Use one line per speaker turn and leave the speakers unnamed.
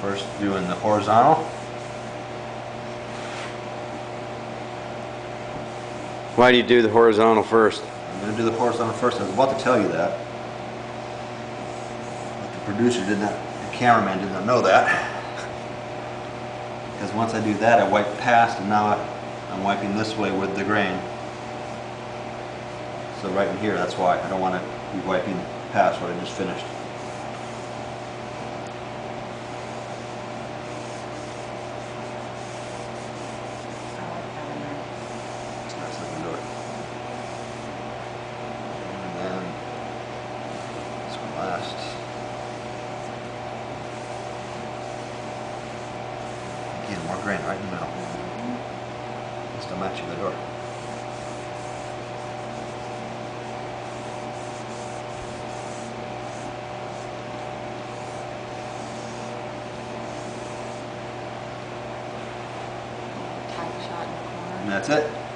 First doing the horizontal.
Why do you do the horizontal first?
I'm going to do the horizontal first. I was about to tell you that. But the producer did not, the cameraman did not know that. Because once I do that, I wipe past, and now I'm wiping this way with the grain. So right in here, that's why I don't want to be wiping past what I just finished. That's how you do it. And then this one last. Again, more grain right in the middle. Just to match the door.
Tight shot in the corner.
And that's it.